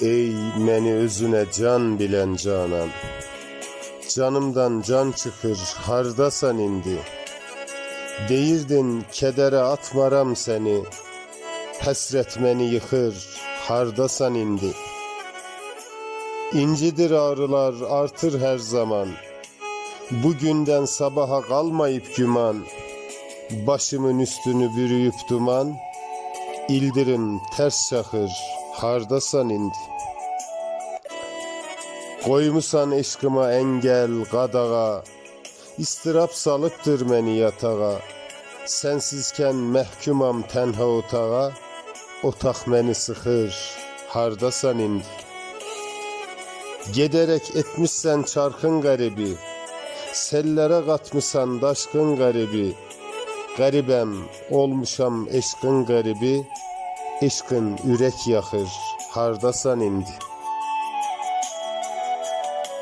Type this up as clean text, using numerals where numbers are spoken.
Ey meni özüne can bilen canan, canımdan can çıkır hardasan indi. Deyirdin kedere atmaram seni, hasret meni yıkır hardasan indi. İncidir ağrılar artır her zaman, bugünden sabaha kalmayıp güman. Başımın üstünü bürüyüp duman, İldirim ters çakır hardasan indi. Koymusan eşkıma engel qadağa, İstirap salıptır meni yatağa. Sensizken mehkumam tenha otağa, Otak meni sıkır hardasan indi. Gederek etmişsen çarkın garibi, Sellere katmışsan daşkın garibi. Garibem olmuşam eşkın garibi, Eşkın ürek yakır hardasan indi.